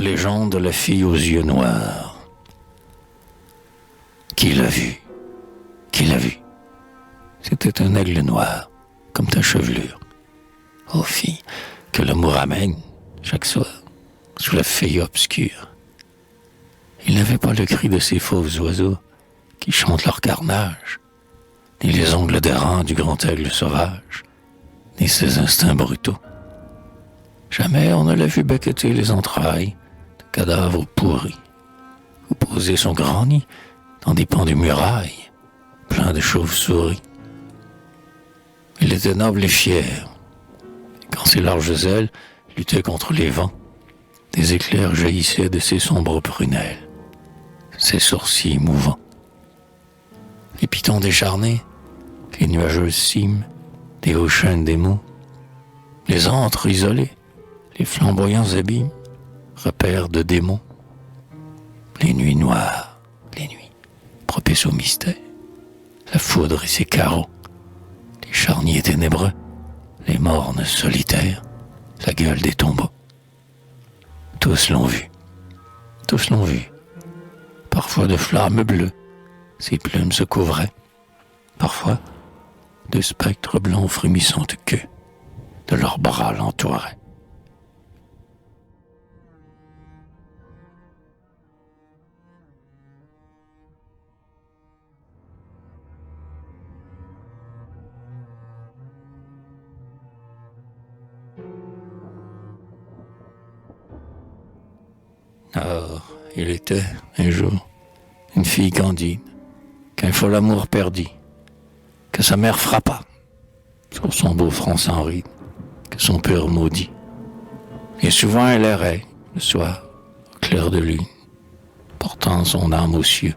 légende de la fille aux yeux noirs. Qui l'a vu? Qui l'a vu? C'était un aigle noir, comme ta chevelure. Ô fille, que l'amour amène, chaque soir, sous la feuille obscure. Il n'avait pas le cri de ces fauves oiseaux qui chantent leur carnage, ni les ongles d'errant du grand aigle sauvage, ni ses instincts brutaux. Jamais on ne l'a vu becqueter les entrailles de cadavres pourris, ou poser son grand nid dans des pans de murailles, pleins de chauves-souris. Il était noble et fier. Quand ses larges ailes luttaient contre les vents, des éclairs jaillissaient de ses sombres prunelles, ses sourcils mouvants. Les pitons décharnés, les nuageuses cimes, des hauts chênes d'émaux, les antres isolés, les flamboyants abîmes, repères de démons, les nuits noires, les nuits propices au mystère, la foudre et ses carreaux, les charniers ténébreux, les mornes solitaires, la gueule des tombeaux. Tous l'ont vu, tous l'ont vu. Parfois de flammes bleues, ses plumes se couvraient. Parfois, de spectres blancs frémissant de queue, de leurs bras l'entouraient. Or, il était, un jour, une fille candide, qu'un fol amour perdit, que sa mère frappa sur son beau front sans ride, que son père maudit. Et souvent elle errait, le soir, au clair de lune, portant son âme aux cieux,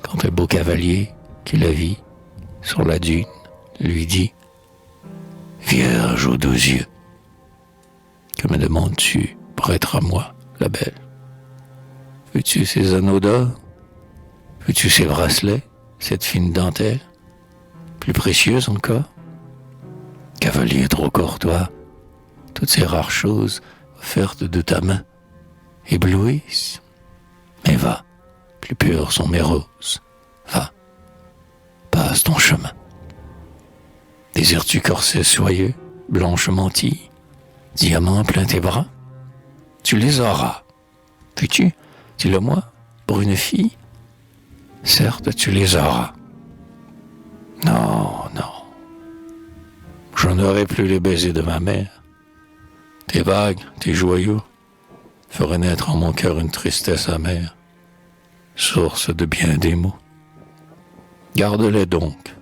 quand un beau cavalier qui la vit sur la dune lui dit: Vierge aux 12 yeux, que me demandes-tu pour être à moi, la belle? Veux-tu ces anneaux d'or? Veux-tu ces bracelets, cette fine dentelle, plus précieuse encore? Cavalier trop courtois, toutes ces rares choses offertes de ta main éblouissent. Mais va, plus pures sont mes roses, va, passe ton chemin. Désires-tu corset soyeux, blanche mantille, diamants plein tes bras? Tu les auras. Veux-tu, dis-le-moi, pour une fille? Certes, tu les auras. Non, non. Je n'aurai plus les baisers de ma mère. Tes vagues, tes joyaux feraient naître en mon cœur une tristesse amère, source de bien des maux. Garde-les donc.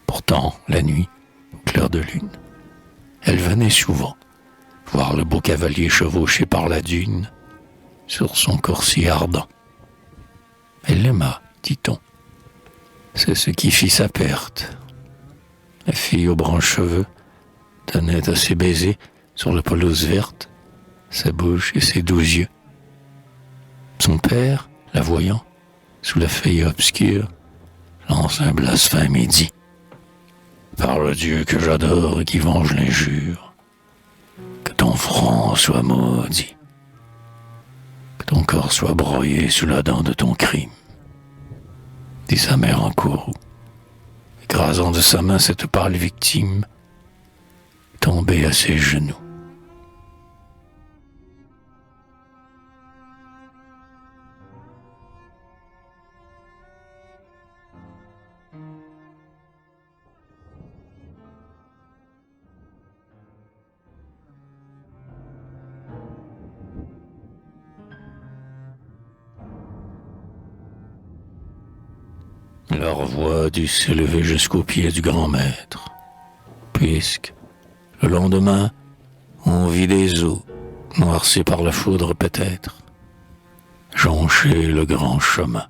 Pourtant, la nuit, au clair de lune, elle venait souvent voir le beau cavalier chevauché par la dune sur son coursier ardent. Elle l'aima, dit-on. C'est ce qui fit sa perte. La fille aux bruns cheveux tenait à ses baisers sur la pelouse verte sa bouche et ses 12 yeux. Son père, la voyant, sous la feuille obscure, lance un blasphème et dit: Par le Dieu que j'adore et qui venge l'injure, que ton front soit maudit, que ton corps soit broyé sous la dent de ton crime. Dit sa mère en courroux, écrasant de sa main cette pâle victime, tombée à ses genoux. Leur voix dut s'élever jusqu'aux pieds du grand maître, puisque, le lendemain, on vit des eaux, noircies par la foudre peut-être, joncher le grand chemin.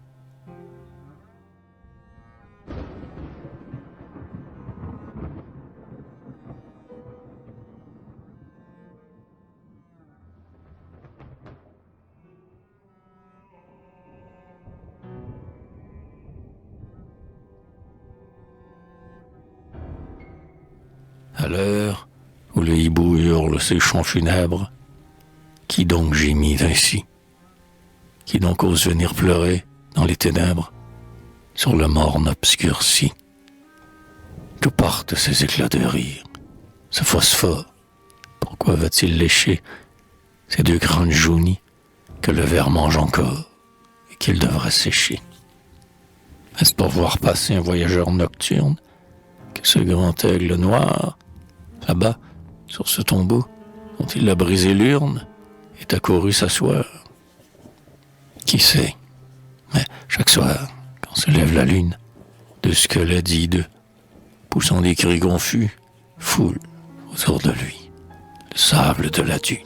À l'heure où le hibou hurle ses chants funèbres, Qui donc gémit ainsi? Qui donc ose venir pleurer dans les ténèbres sur le morne obscurci? Que partent ces éclats de rire, ce phosphore? Pourquoi va-t-il lécher ces deux grandes jaunies que le ver mange encore et qu'il devrait sécher? Est-ce pour voir passer un voyageur nocturne que ce grand aigle noir, là-bas, sur ce tombeau dont il a brisé l'urne, est accouru s'asseoir? Qui sait? Mais chaque soir, quand se lève la lune, deux squelettes hideux, poussant des cris confus, foulent autour de lui le sable de la dune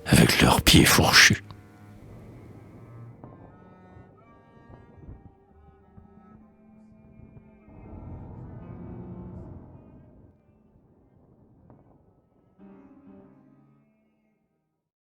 avec leurs pieds fourchus.